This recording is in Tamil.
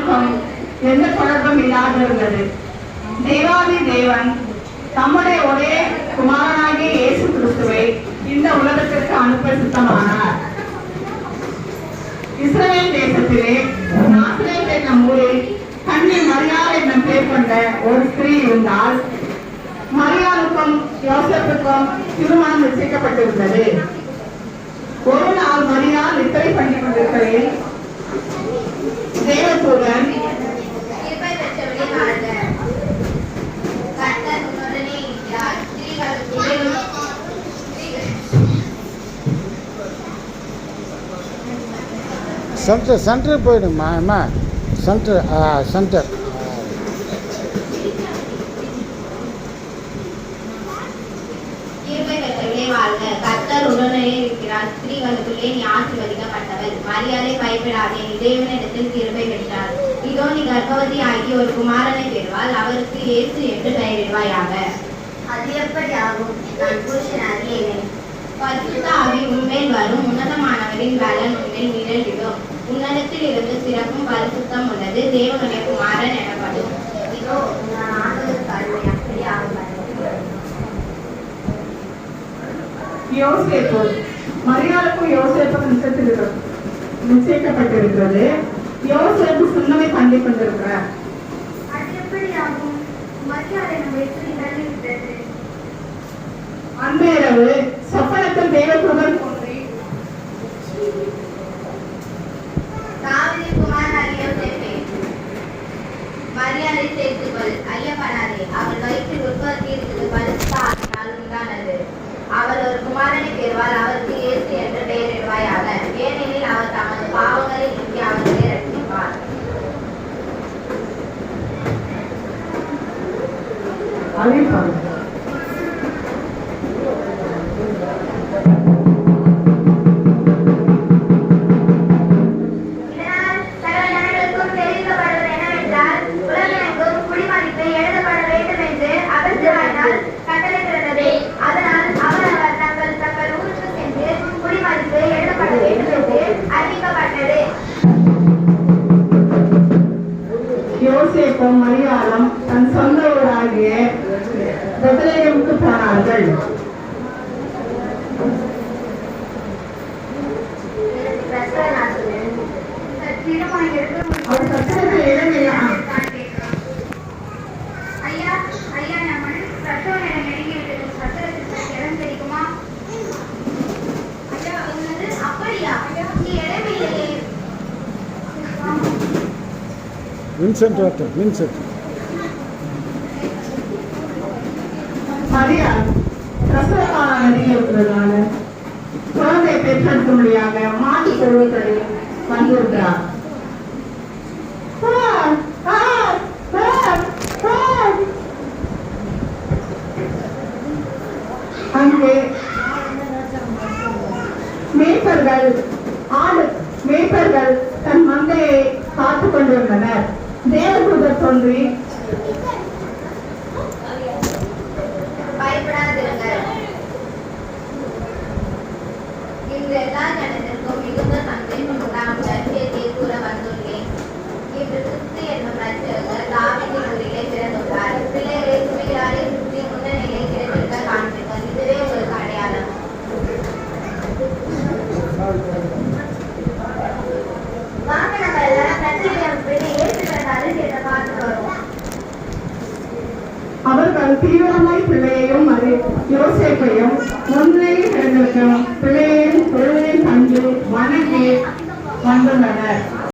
மரியாளுக்கும் எந்த தொடர்பும் இல்லாதிருந்தது. தேவாதி தேவன் தம்முடைய ஒரே குமாரனாகிய இயேசு கிறிஸ்துவை இந்த உலகத்திற்கு அனுப்ப சித்தமானார். இஸ்ரவேல் தேசத்திலே நாசரேத் என்னும் ஊரில் கன்னி மரியாள் என்னும் பெயர் கொண்ட ஒரு ஸ்திரீ இருந்தால், மரியாளுக்கும் யோசேப்புக்கும் திருமணம் நிச்சயிக்கப்பட்டிருந்தது. ஒரு நாள் மரியாள் நித்திரை பண்ணி கொண்டிருக்கையில் தேவதூதன் சென்டர் போயிடுமா அம்மா, சென்டர் கர்த்தர் உடனே இருக்கிறார், ஸ்திரீகளுக்குள்ளே நீ ஆசீர்வதிக்கப்பட்டவள். மரியாதை பயப்படாதே, நீ தேவனிடத்தில் கிருபை பெற்றார். இதோ நீ கர்ப்பவதி ஆகி ஒரு குமாரனை பெறுவாள், அவருக்கு இயேசு என்று பெயரிடுவாயாக. அது எப்படி ஆகும்? நான் புருஷன் அறியேன். பரிசுத்த ஆவி உன்மேல் வரும், உன்னதமானவரின் பலன் உன்மேல் நிழலிடும். உன்னதத்தில் இருந்து சிறப்பும் பரிசுத்தம் உள்ளது, தேவனுடைய குமாரன் எனப்படும். இதோ நான் ஆண்டவருக்கு அருமை, அப்படி ஆகும். யோசேப்பு மரியாளுக்கும் யோசேப்புக்கும் நிச்சயிக்கப்பட்டிருக்கிறது. யோசேப்பு சுண்ணமை பண்ணி கொண்டிருக்கிறார். அது எப்படி ஆகும்? மரியாதை நம்ம எப்படி தள்ளிவிட்டது? அந்த இரவு சொப்பனத்தில் தேவதூதன் தோன்றி, தாவீதின் குமாரனாகிய யோசேப்பே, மரியாதை சேர்த்துக்கொள், ஐயப்படாதே. அவள் வயிற்றில் உற்பத்தி இருக்கிறது, பரிசுத்த ஆவியினால் உண்டானது. அவள் ஒரு குமாரனை பெறுவாள், அவருக்கு இயேசு என்று பெயரிடுவாயாக. ஏனெனில் அவர் தமது பாவங்களை நீக்கி அவர்களை ரட்சிப்பார். யோசேப்பும் மரியாளும் தன் சொந்த ஊராகிய பெத்லகேமுக்கு போனார்கள். வின்சென்ட் மரியாள் பிரசவமான நதியில் இருக்கிறதால குழந்தை பெற்றெடுக்க முடியாம மாட்டு பொருட்களில் வந்திருக்கிறார். அங்கே மேய்ப்பர்கள் தன் மந்தையை காத்துக் கொண்டிருந்தனர். தேவதூதர் தோன்றி, பயப்படாதிருங்கள், இன்று எல்லா ஜனத்திற்கும் மிகுந்த சந்தேகம் உண்டாகும் ரட்சியத்தை கூற வந்துள்ளேன். இன்று கிறிஸ்து என்னும் ரட்சகர் தாவீதின் ஊரிலே பிறந்துள்ளார். பிள்ளைகளை சுமைகளாலே சுற்றி முன்னணியிலே கிடைத்திருக்க காண்பீர்கள். இதுவே உங்களுக்கு அடையாளம். வாங்க நம்ம எல்லாரும் ரட்சியம் பெரிய இயேசு அறிஞரை பார்த்து வருவோம். அவர்கள் தீவிரமாய் பிள்ளையையும் யோசேப்பையும் முன்னே